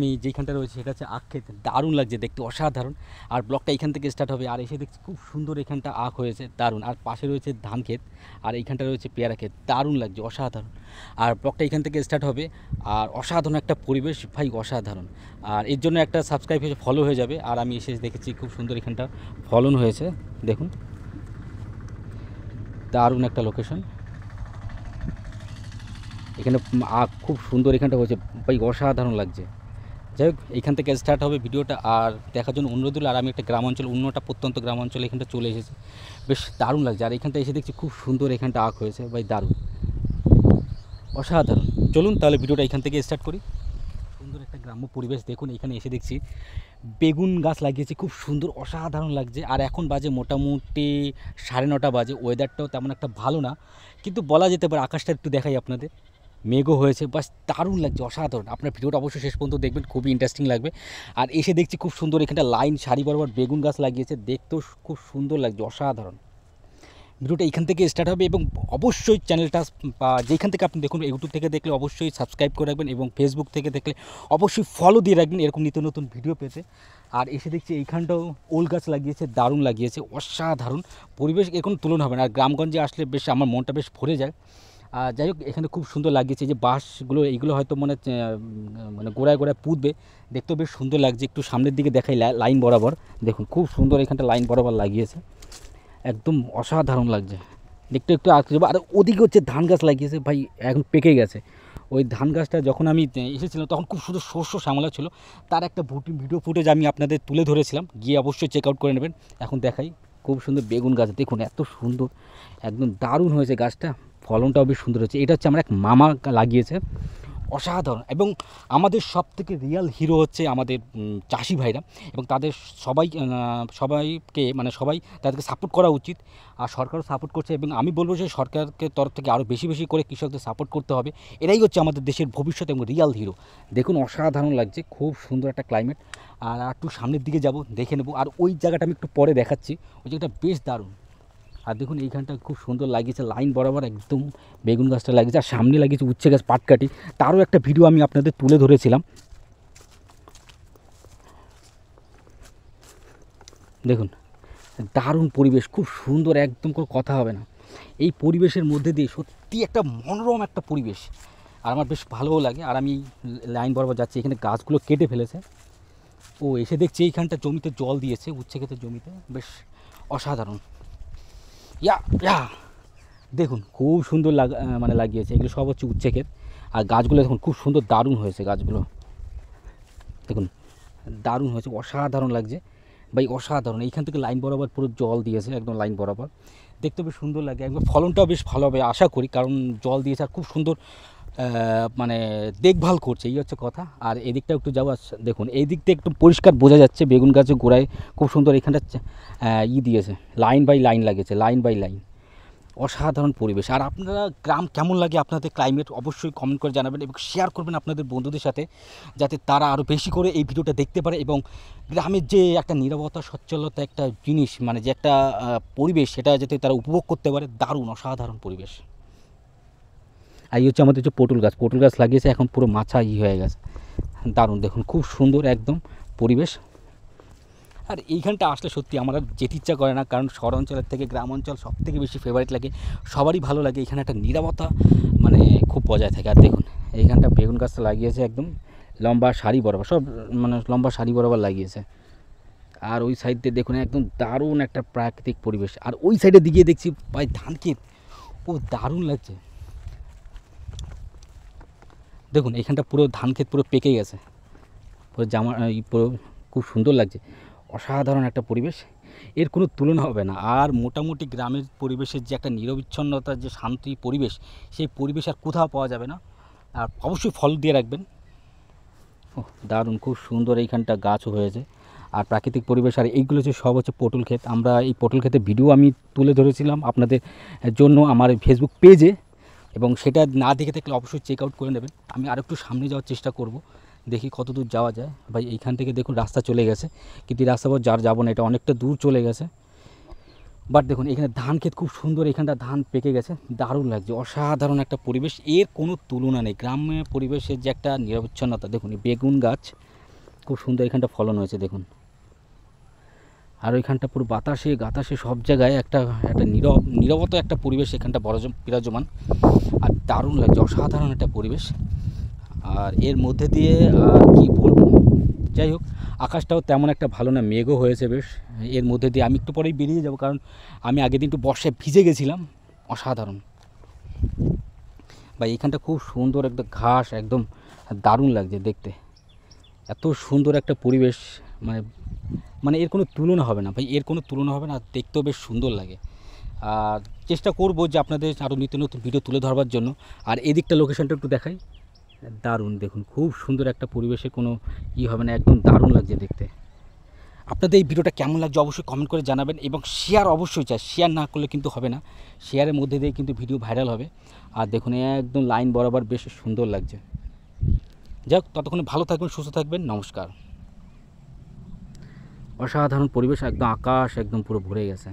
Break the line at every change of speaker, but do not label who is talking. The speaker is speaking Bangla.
আমি যেখানটা রয়েছে সেটা হচ্ছে আখ ক্ষেত। দারুণ লাগছে দেখতে, অসাধারণ। আর ব্লগটা এখান থেকে স্টার্ট হবে, আর এসে দেখছি খুব সুন্দর এখানটা আখ হয়েছে, দারুণ। আর পাশে রয়েছে ধান ক্ষেত, আর এইখানটা রয়েছে পেয়ারা ক্ষেত, দারুণ লাগছে, অসাধারণ। আর ব্লগটা এখান থেকে স্টার্ট হবে, আর অসাধারণ একটা পরিবেশ ভাই, অসাধারণ। আর এর জন্য একটা সাবস্ক্রাইব হয়ে ফলো হয়ে যাবে। আর আমি এসে দেখেছি খুব সুন্দর এখানটা ফলন হয়েছে, দেখুন দারুণ একটা লোকেশন। এখানে আখ খুব সুন্দর এখানটা হয়েছে ভাই, অসাধারণ লাগছে। যাই হোক, এইখান থেকে স্টার্ট হবে ভিডিওটা, আর দেখার জন্য অনুরোধ হলো। আর আমি একটা গ্রামাঞ্চল, অন্যটা প্রত্যন্ত গ্রামাঞ্চলে এখানটা চলে এসেছি, বেশ দারুণ লাগছে। আর এখানটা এসে দেখছি খুব সুন্দর এখানটা আঁক হয়েছে ভাই, দারুণ, অসাধারণ। চলুন তাহলে ভিডিওটা এখান থেকে স্টার্ট করি। সুন্দর একটা গ্রাম্য পরিবেশ, দেখুন এখানে এসে দেখছি বেগুন গাছ লাগিয়েছে, খুব সুন্দর, অসাধারণ লাগছে। আর এখন বাজে মোটামুটি 9:30 বাজে, ওয়েদারটাও তেমন একটা ভালো না, কিন্তু বলা যেতে পারে। আকাশটা একটু দেখাই আপনাদের, মেঘও হয়েছে, বাস দারুণ লাগছে, অসাধারণ। আপনার ভিডিওটা অবশ্যই শেষ পর্যন্ত দেখবেন, খুবই ইন্টারেস্টিং লাগবে। আর এসে দেখছি খুব সুন্দর এখানটা লাইন সারি বরাবর বেগুন গাছ লাগিয়েছে, দেখতেও খুব সুন্দর লাগছে, অসাধারণ। ভিডিওটা এখান থেকে স্টার্ট হবে, এবং অবশ্যই চ্যানেলটা বা যেখান থেকে আপনি দেখুন, ইউটিউব থেকে দেখলে অবশ্যই সাবস্ক্রাইব করে রাখবেন, এবং ফেসবুক থেকে দেখলে অবশ্যই ফলো দিয়ে রাখবেন এরকম নিত্য নতুন ভিডিও পেতে। আর এসে দেখছি এইখানটাও ওল গাছ লাগিয়েছে, দারুণ লাগিয়েছে, অসাধারণ পরিবেশ, এর কোনো তুলনা হবে না। আর গ্রামগঞ্জে আসলে বেশ আমার মনটা বেশ ভরে যায়। যাই হোক, এখানে খুব সুন্দর লাগিয়েছে, যে বাঁশগুলো এইগুলো হয়তো মানে গোড়ায় গোড়ায় পুঁতবে, দেখতেও বেশ সুন্দর লাগছে। একটু সামনের দিকে দেখাই, লাইন বরাবর দেখুন, খুব সুন্দর এখানটা লাইন বরাবর লাগিয়েছে, একদম অসাধারণ লাগছে দেখতে। একটু আঁকতে যাবো। আর ওদিকে হচ্ছে ধান গাছ লাগিয়েছে ভাই, এখন পেকে গেছে। ওই ধান গাছটা যখন আমি এসেছিলাম তখন খুব সুন্দর শস্য শ্যামলা ছিল, তার একটা ভিডিও ফুটেজ আমি আপনাদের তুলে ধরেছিলাম, গিয়ে অবশ্যই চেক আউট করে নেবেন। এখন দেখাই, খুব সুন্দর বেগুন গাছ, দেখুন এত সুন্দর, একদম দারুণ হয়েছে গাছটা, ফলনটাও বেশ সুন্দর হয়েছে। এটা হচ্ছে আমার এক মামা লাগিয়েছে, অসাধারণ। এবং আমাদের সবথেকে রিয়াল হিরো হচ্ছে আমাদের চাষি ভাইরা, এবং তাদের সবাইকে মানে সবাই তাদেরকে সাপোর্ট করা উচিত। আর সরকারও সাপোর্ট করছে, এবং আমি বলবো যে সরকারকে তরফ থেকে আরও বেশি বেশি করে কৃষকদের সাপোর্ট করতে হবে। এরাই হচ্ছে আমাদের দেশের ভবিষ্যৎ এবং রিয়াল হিরো। দেখুন অসাধারণ লাগছে, খুব সুন্দর একটা ক্লাইমেট। আর একটু সামনের দিকে যাব, দেখে নেব। আর ওই জায়গাটা আমি একটু পরে দেখাচ্ছি, ওই জায়গাটা বেশ দারুণ। আর দেখুন এইখানটা খুব সুন্দর লাগিয়েছে, লাইন বরাবর একদম বেগুন গাছটা লাগিয়েছে। আর সামনে লাগিয়েছে উচ্ছে গাছ, পাটকাঠি, তারও একটা ভিডিও আমি আপনাদের তুলে ধরেছিলাম। দেখুন দারুণ পরিবেশ, খুব সুন্দর, একদম কোনো কথা হবে না। এই পরিবেশের মধ্যে দিয়ে সত্যি একটা মনোরম একটা পরিবেশ, আর আমার বেশ ভালোও লাগে। আর আমি লাইন বরাবর যাচ্ছি, এখানে গাছগুলো কেটে ফেলেছে। ও এসে দেখছি এইখানটা জমিতে জল দিয়েছে, উচ্ছে ক্ষেতের জমিতে, বেশ অসাধারণ। ইয়া ইয়া দেখুন খুব সুন্দর মানে লাগিয়েছে, এগুলো সব হচ্ছে উচ্ছে ক্ষেত। আর গাছগুলো দেখুন খুব সুন্দর, দারুণ হয়েছে গাছগুলো, দেখুন দারুণ হয়েছে, অসাধারণ লাগছে ভাই, অসাধারণ। এইখান থেকে লাইন বরাবর পুরো জল দিয়েছে, একদম লাইন বরাবর, দেখতে বেশ সুন্দর লাগে। একবার ফলনটাও বেশ ভালো হবে আশা করি, কারণ জল দিয়েছে আর খুব সুন্দর মানে দেখভাল করছে, এই হচ্ছে কথা। আর এদিকটা একটু যাওয়া, দেখুন এই দিকটা একটু পরিষ্কার বোঝা যাচ্ছে, বেগুন গাছের গোড়ায় খুব সুন্দর এখানটা দিয়েছে, লাইন বাই লাইন লাগিয়েছে, লাইন বাই লাইন, অসাধারণ পরিবেশ। আর আপনারা গ্রাম কেমন লাগে, আপনাদের ক্লাইমেট অবশ্যই কমেন্ট করে জানাবেন, এবং শেয়ার করবেন আপনাদের বন্ধুদের সাথে, যাতে তারা আরও বেশি করে এই ভিডিওটা দেখতে পারে। এবং গ্রামের যে একটা নীরবতা, সচ্ছলতা একটা জিনিস, মানে যে একটা পরিবেশ, সেটা যাতে তারা উপভোগ করতে পারে, দারুণ অসাধারণ পরিবেশ। আর এই হচ্ছে আমাদের যে পটল গাছ লাগিয়েছে, এখন পুরো মাছা হয়ে গেছে, দারুণ। দেখুন খুব সুন্দর একদম পরিবেশ। আর এইখানটা আসলে সত্যি আমার আর যেতে ইচ্ছা করে না, কারণ শহর অঞ্চলের থেকে গ্রাম অঞ্চল সব থেকে বেশি ফেভারিট লাগে, সবারই ভালো লাগে। এখানে একটা নীরবতা মানে খুব বজায় থাকে। আর দেখুন এইখানটা বেগুন গাছটা লাগিয়েছে, একদম লম্বা সারি বরাবর, সব মানে লম্বা সারি বরাবর লাগিয়েছে। আর ওই সাইড দিয়ে দেখুন একদম দারুণ একটা প্রাকৃতিক পরিবেশ। আর ওই সাইডে দিকে দেখছি ভাই ধান ক্ষেত, ও দারুণ লাগছে। দেখুন এখানটা পুরো ধান ক্ষেত পুরো পেকে গেছে, পুরো পুরো খুব সুন্দর লাগছে, অসাধারণ একটা পরিবেশ, এর কোনো তুলনা হবে না। আর মোটামুটি গ্রামের পরিবেশের যে একটা নিরবিচ্ছিন্নতার যে শান্তি পরিবেশ, সেই পরিবেশ আর কোথাও পাওয়া যাবে না। আর অবশ্যই ফল দিয়ে রাখবেন। ও দারুণ, খুব সুন্দর এইখানটা গাছও হয়েছে, আর প্রাকৃতিক পরিবেশ। আর এইগুলো হচ্ছে সব হচ্ছে পটল ক্ষেত। আমরা এই পটল ক্ষেতের ভিডিও আমি তুলে ধরেছিলাম আপনাদের জন্য আমার ফেসবুক পেজে, এবং সেটা না দেখে থাকলে অবশ্যই চেক আউট করে নেবেন। আমি আরেকটু সামনে যাওয়ার চেষ্টা করব, দেখি কত দূর যাওয়া যায়। ভাই এইখান থেকে দেখুন রাস্তা চলে গেছে, কিন্তু এই রাস্তা পর যাবো না, এটা অনেকটা দূর চলে গেছে। বাট দেখুন এখানে ধান ক্ষেত খুব সুন্দর, এখানটা ধান পেকে গেছে, দারুণ লাগছে, অসাধারণ একটা পরিবেশ, এর কোনো তুলনা নেই। গ্রাম্য পরিবেশের যে একটা নিরবচ্ছিন্নতা, দেখুন এই বেগুন গাছ, খুব সুন্দর এখানটা ফলন হয়েছে দেখুন। আর ওইখানটা পুরো বাতাসে গাতাসে সব জায়গায় একটা একটা নীরবতা একটা পরিবেশ এখানটা বিরাজমান। আর দারুণ লাগছে, অসাধারণ একটা পরিবেশ। আর এর মধ্যে দিয়ে কি বলবো, যাই হোক আকাশটাও তেমন একটা ভালো না, মেঘও হয়েছে বেশ। এর মধ্যে দিয়ে আমি একটু পরেই বেরিয়ে যাব, কারণ আমি আগের দিন একটু বর্ষায় ভিজে গেছিলাম। অসাধারণ ভাই, এখানটা খুব সুন্দর একটা ঘাস, একদম দারুণ লাগছে দেখতে। এত সুন্দর একটা পরিবেশ, মানে মানে এর কোনো তুলনা হবে না ভাই, এর কোনো তুলনা হবে না। দেখতেও বেশ সুন্দর লাগে। আর চেষ্টা করব যে আপনাদের আরও নিত্য নতুন ভিডিও তুলে ধরবার জন্য। আর এদিকটা লোকেশনটা একটু দেখাই, দারুণ দেখুন, খুব সুন্দর একটা পরিবেশে কোনো হবে না, একদম দারুণ লাগছে দেখতে। আপনাদের এই ভিডিওটা কেমন লাগছে অবশ্যই কমেন্ট করে জানাবেন, এবং শেয়ার অবশ্যই চাই, শেয়ার না করলে কিন্তু হবে না, শেয়ারের মধ্যে দিয়ে কিন্তু ভিডিও ভাইরাল হবে। আর দেখুন একদম লাইন বরাবর বেশ সুন্দর লাগছে। যাক, ততক্ষণে ভালো থাকবেন, সুস্থ থাকবেন, নমস্কার। অসাধারণ পরিবেশ, একদম আকাশ একদম পুরো ভরে গেছে।